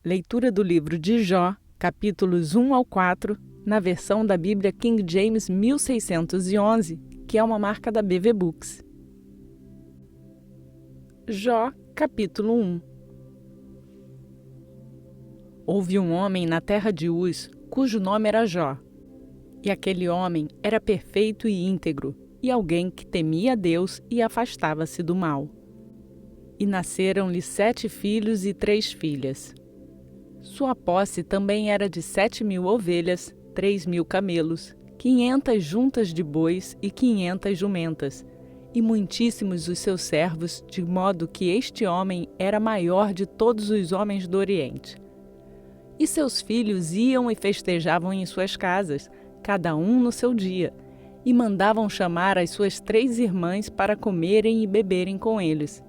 Leitura do livro de Jó, capítulos 1 ao 4, na versão da Bíblia King James 1611, que é uma marca da BV Books. Jó, capítulo 1. Houve um homem na terra de Uz, cujo nome era Jó. E aquele homem era perfeito e íntegro, e alguém que temia a Deus e afastava-se do mal. E nasceram-lhe 7 filhos e 3 filhas. Sua posse também era de 7.000 ovelhas, 3.000 camelos, 500 juntas de bois e 500 jumentas, e muitíssimos os seus servos, de modo que este homem era maior de todos os homens do Oriente. E seus filhos iam e festejavam em suas casas, cada um no seu dia, e mandavam chamar as suas 3 irmãs para comerem e beberem com eles.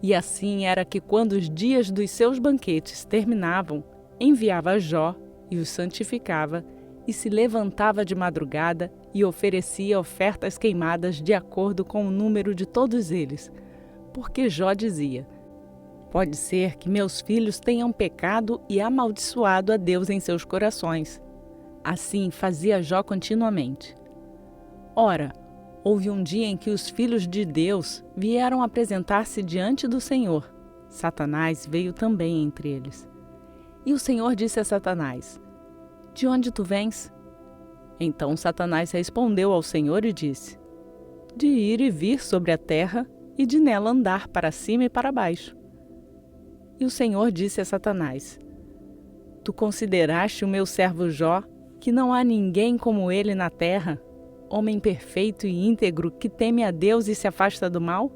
E assim era que, quando os dias dos seus banquetes terminavam, enviava Jó e os santificava, e se levantava de madrugada e oferecia ofertas queimadas de acordo com o número de todos eles. Porque Jó dizia: pode ser que meus filhos tenham pecado e amaldiçoado a Deus em seus corações. Assim fazia Jó continuamente. Ora, houve um dia em que os filhos de Deus vieram apresentar-se diante do Senhor. Satanás veio também entre eles. E o Senhor disse a Satanás: de onde tu vens? Então Satanás respondeu ao Senhor e disse: de ir e vir sobre a terra e de nela andar para cima e para baixo. E o Senhor disse a Satanás: tu consideraste o meu servo Jó, que não há ninguém como ele na terra, homem perfeito e íntegro, que teme a Deus e se afasta do mal?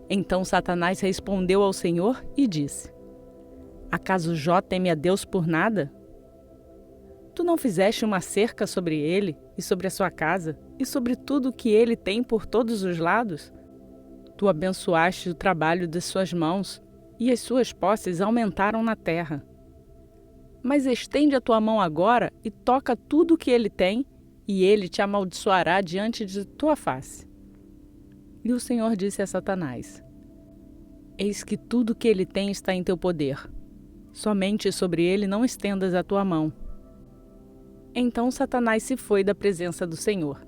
Então Satanás respondeu ao Senhor e disse: acaso Jó teme a Deus por nada? Tu não fizeste uma cerca sobre ele e sobre a sua casa e sobre tudo o que ele tem por todos os lados? Tu abençoaste o trabalho de suas mãos, e as suas posses aumentaram na terra. Mas estende a tua mão agora e toca tudo o que ele tem, e ele te amaldiçoará diante de tua face. E o Senhor disse a Satanás: eis que tudo o que ele tem está em teu poder. Somente sobre ele não estendas a tua mão. Então Satanás se foi da presença do Senhor.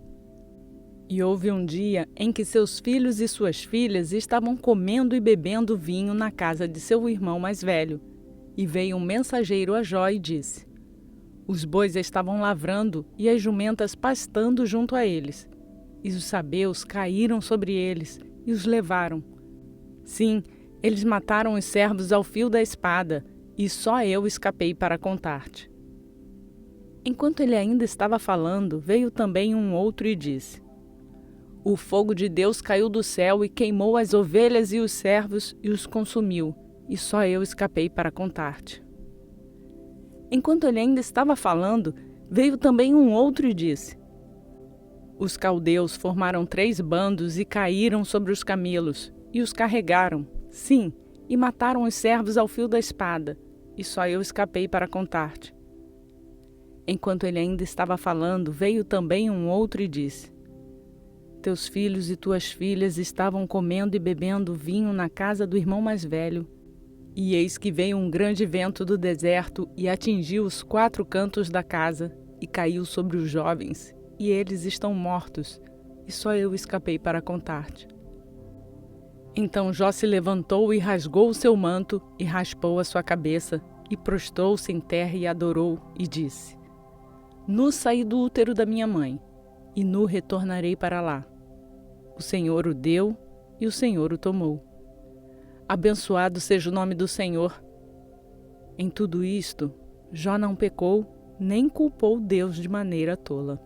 E houve um dia em que seus filhos e suas filhas estavam comendo e bebendo vinho na casa de seu irmão mais velho. E veio um mensageiro a Jó e disse: os bois estavam lavrando e as jumentas pastando junto a eles. E os sabeus caíram sobre eles e os levaram. Sim, eles mataram os servos ao fio da espada, e só eu escapei para contar-te. Enquanto ele ainda estava falando, veio também um outro e disse: o fogo de Deus caiu do céu e queimou as ovelhas e os servos e os consumiu, e só eu escapei para contar-te. Enquanto ele ainda estava falando, veio também um outro e disse: os caldeus formaram 3 bandos e caíram sobre os camelos, e os carregaram, sim, e mataram os servos ao fio da espada, e só eu escapei para contar-te. Enquanto ele ainda estava falando, veio também um outro e disse: teus filhos e tuas filhas estavam comendo e bebendo vinho na casa do irmão mais velho, e eis que veio um grande vento do deserto e atingiu os 4 cantos da casa, e caiu sobre os jovens, e eles estão mortos, e só eu escapei para contar-te. Então Jó se levantou e rasgou o seu manto, e raspou a sua cabeça, e prostrou-se em terra e adorou, e disse: nu saí do útero da minha mãe, e nu retornarei para lá. O Senhor o deu, e o Senhor o tomou. Abençoado seja o nome do Senhor. Em tudo isto, Jó não pecou, nem culpou Deus de maneira tola.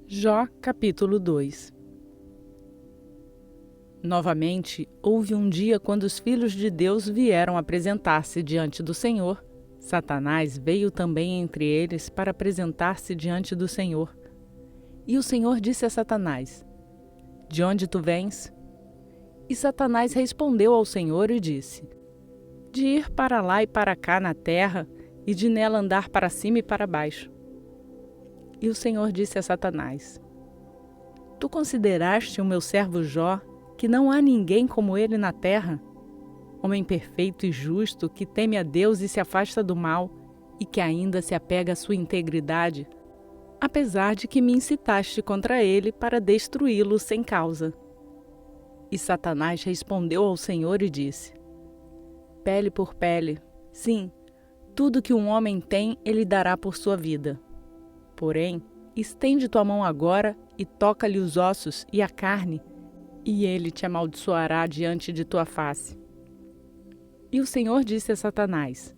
Jó, capítulo 2. Novamente, houve um dia quando os filhos de Deus vieram apresentar-se diante do Senhor. Satanás veio também entre eles para apresentar-se diante do Senhor. E o Senhor disse a Satanás: de onde tu vens? E Satanás respondeu ao Senhor e disse: de ir para lá e para cá na terra, e de nela andar para cima e para baixo. E o Senhor disse a Satanás: tu consideraste o meu servo Jó, que não há ninguém como ele na terra? Homem perfeito e justo, que teme a Deus e se afasta do mal, e que ainda se apega à sua integridade, apesar de que me incitaste contra ele para destruí-lo sem causa. E Satanás respondeu ao Senhor e disse: Pele por pele, sim, tudo que um homem tem, ele dará por sua vida. Porém, estende tua mão agora e toca-lhe os ossos e a carne, e ele te amaldiçoará diante de tua face. E o Senhor disse a Satanás: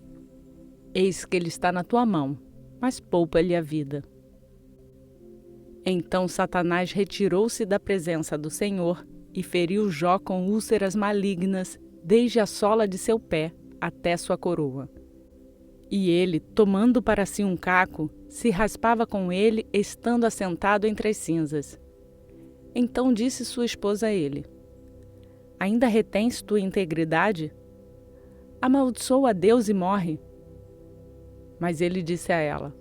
Eis que ele está na tua mão, mas poupa-lhe a vida. Então Satanás retirou-se da presença do Senhor e feriu Jó com úlceras malignas, desde a sola de seu pé até sua coroa. E ele, tomando para si um caco, se raspava com ele, estando assentado entre as cinzas. Então disse sua esposa a ele: Ainda retens tua integridade? Amaldiçoa a Deus e morre. Mas ele disse a ela: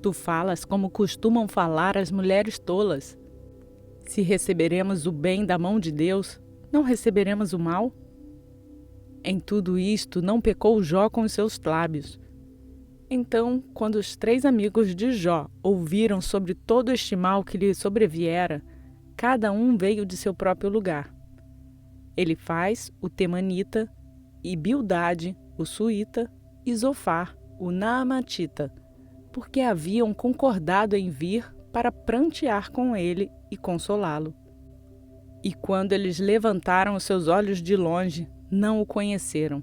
Tu falas como costumam falar as mulheres tolas. Se receberemos o bem da mão de Deus, não receberemos o mal? Em tudo isto não pecou Jó com os seus lábios. Então, quando os 3 amigos de Jó ouviram sobre todo este mal que lhe sobreviera, cada um veio de seu próprio lugar. Elifaz, o temanita, e Bildade, o suíta, e Zofar, o naamatita, porque haviam concordado em vir para prantear com ele e consolá-lo. E quando eles levantaram os seus olhos de longe, não o conheceram.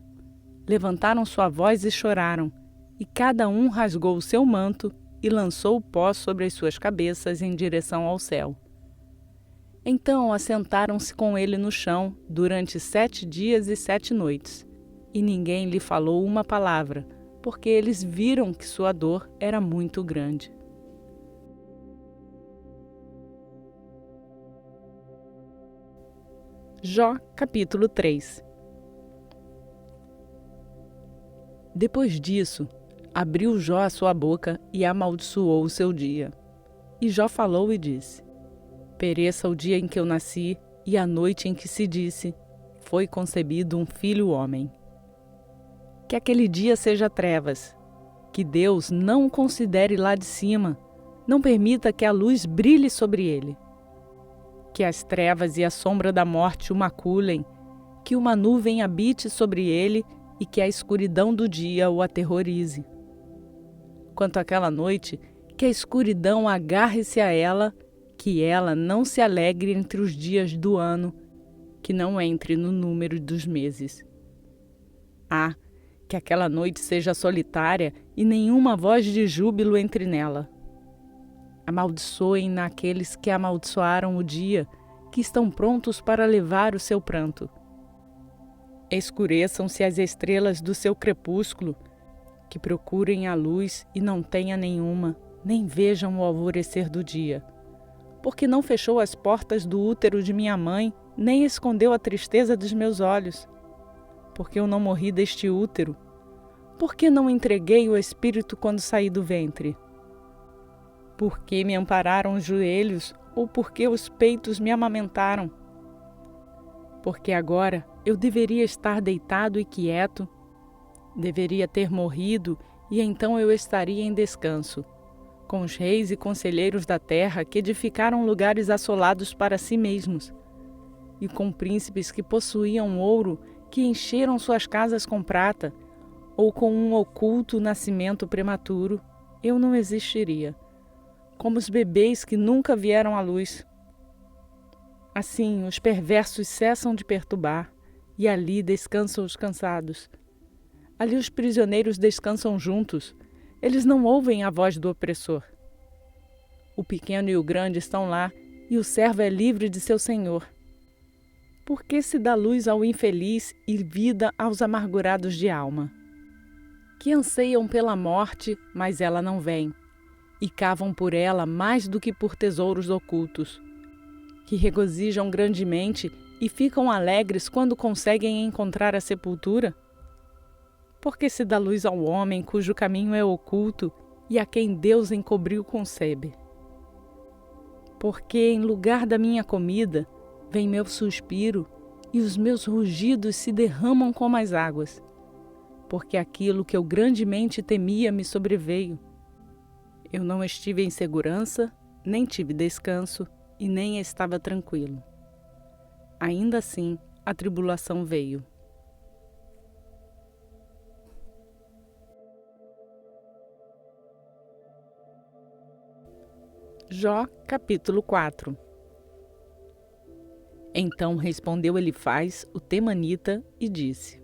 Levantaram sua voz e choraram, e cada um rasgou o seu manto e lançou o pó sobre as suas cabeças em direção ao céu. Então assentaram-se com ele no chão durante 7 dias e 7 noites, e ninguém lhe falou uma palavra, porque eles viram que sua dor era muito grande. Jó, capítulo 3. Depois disso, abriu Jó a sua boca e amaldiçoou o seu dia. E Jó falou e disse: Pereça o dia em que eu nasci e a noite em que se disse: Foi concebido um filho homem. Que aquele dia seja trevas, que Deus não o considere lá de cima, não permita que a luz brilhe sobre ele. Que as trevas e a sombra da morte o maculem, que uma nuvem habite sobre ele e que a escuridão do dia o aterrorize. Quanto àquela noite, que a escuridão agarre-se a ela, que ela não se alegre entre os dias do ano, que não entre no número dos meses. Que aquela noite seja solitária e nenhuma voz de júbilo entre nela. Amaldiçoem naqueles que amaldiçoaram o dia, que estão prontos para levar o seu pranto. Escureçam-se as estrelas do seu crepúsculo, que procurem a luz e não tenha nenhuma, nem vejam o alvorecer do dia. Porque não fechou as portas do útero de minha mãe, nem escondeu a tristeza dos meus olhos. Porque eu não morri deste útero? Por que não entreguei o espírito quando saí do ventre? Por que me ampararam os joelhos, ou por que os peitos me amamentaram? Porque agora eu deveria estar deitado e quieto, deveria ter morrido, e então eu estaria em descanso, com os reis e conselheiros da terra que edificaram lugares assolados para si mesmos, e com príncipes que possuíam ouro, que encheram suas casas com prata, ou com um oculto nascimento prematuro, eu não existiria, como os bebês que nunca vieram à luz. Assim, os perversos cessam de perturbar, e ali descansam os cansados. Ali os prisioneiros descansam juntos, eles não ouvem a voz do opressor. O pequeno e o grande estão lá, e o servo é livre de seu senhor. Por que se dá luz ao infeliz e vida aos amargurados de alma? Que anseiam pela morte, mas ela não vem, e cavam por ela mais do que por tesouros ocultos, que regozijam grandemente e ficam alegres quando conseguem encontrar a sepultura? Porque se dá luz ao homem cujo caminho é oculto e a quem Deus encobriu com sebe? Porque em lugar da minha comida vem meu suspiro e os meus rugidos se derramam como as águas, porque aquilo que eu grandemente temia me sobreveio. Eu não estive em segurança, nem tive descanso e nem estava tranquilo. Ainda assim, a tribulação veio. Jó, capítulo 4. Então respondeu Elifaz, o temanita, e disse: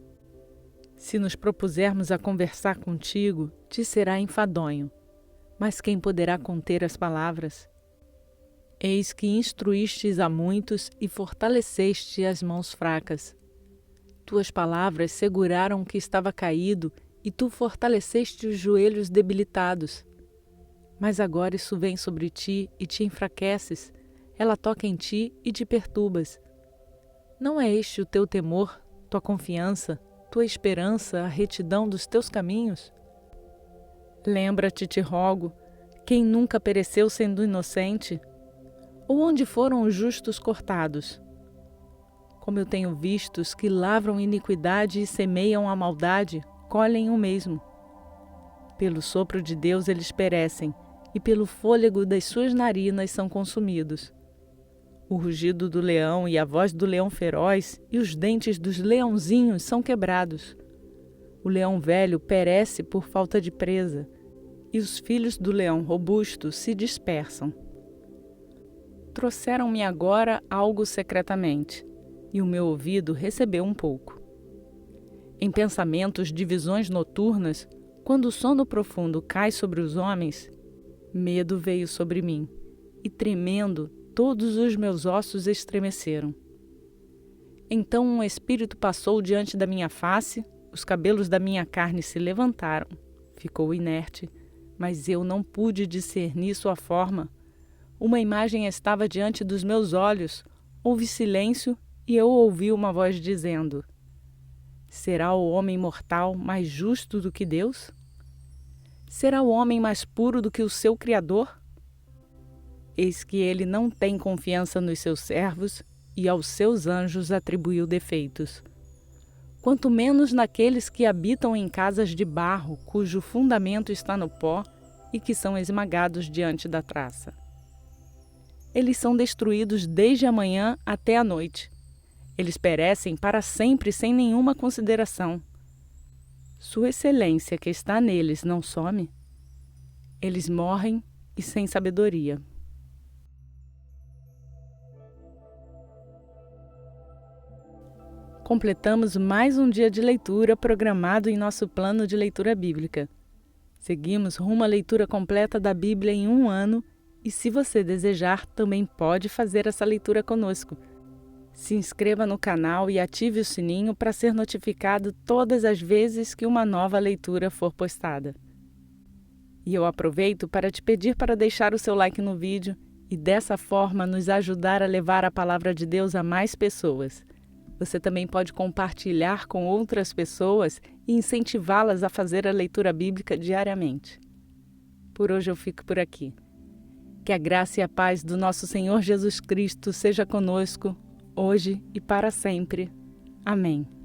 Se nos propusermos a conversar contigo, te será enfadonho. Mas quem poderá conter as palavras? Eis que instruístes a muitos e fortaleceste as mãos fracas. Tuas palavras seguraram o que estava caído e tu fortaleceste os joelhos debilitados. Mas agora isso vem sobre ti e te enfraqueces, ela toca em ti e te perturbas. Não é este o teu temor, tua confiança, tua esperança, a retidão dos teus caminhos? Lembra-te, te rogo, quem nunca pereceu sendo inocente? Ou onde foram os justos cortados? Como eu tenho visto, os que lavram iniquidade e semeiam a maldade, colhem o mesmo. Pelo sopro de Deus eles perecem, e pelo fôlego das suas narinas são consumidos. O rugido do leão e a voz do leão feroz e os dentes dos leãozinhos são quebrados. O leão velho perece por falta de presa, e os filhos do leão robusto se dispersam. Trouxeram-me agora algo secretamente, e o meu ouvido recebeu um pouco. Em pensamentos de visões noturnas, quando o sono profundo cai sobre os homens, medo veio sobre mim, e tremendo, todos os meus ossos estremeceram. Então um espírito passou diante da minha face, os cabelos da minha carne se levantaram, ficou inerte, mas eu não pude discernir sua forma. Uma imagem estava diante dos meus olhos, houve silêncio e eu ouvi uma voz dizendo: Será o homem mortal mais justo do que Deus? Será o homem mais puro do que o seu Criador? Eis que ele não tem confiança nos seus servos e aos seus anjos atribuiu defeitos. Quanto menos naqueles que habitam em casas de barro, cujo fundamento está no pó e que são esmagados diante da traça. Eles são destruídos desde a manhã até a noite. Eles perecem para sempre sem nenhuma consideração. Sua excelência que está neles não some? Eles morrem e sem sabedoria. Completamos mais um dia de leitura programado em nosso plano de leitura bíblica. Seguimos rumo à leitura completa da Bíblia em um ano e, se você desejar, também pode fazer essa leitura conosco. Se inscreva no canal e ative o sininho para ser notificado todas as vezes que uma nova leitura for postada. E eu aproveito para te pedir para deixar o seu like no vídeo e dessa forma nos ajudar a levar a palavra de Deus a mais pessoas. Você também pode compartilhar com outras pessoas e incentivá-las a fazer a leitura bíblica diariamente. Por hoje eu fico por aqui. Que a graça e a paz do nosso Senhor Jesus Cristo seja conosco, hoje e para sempre. Amém.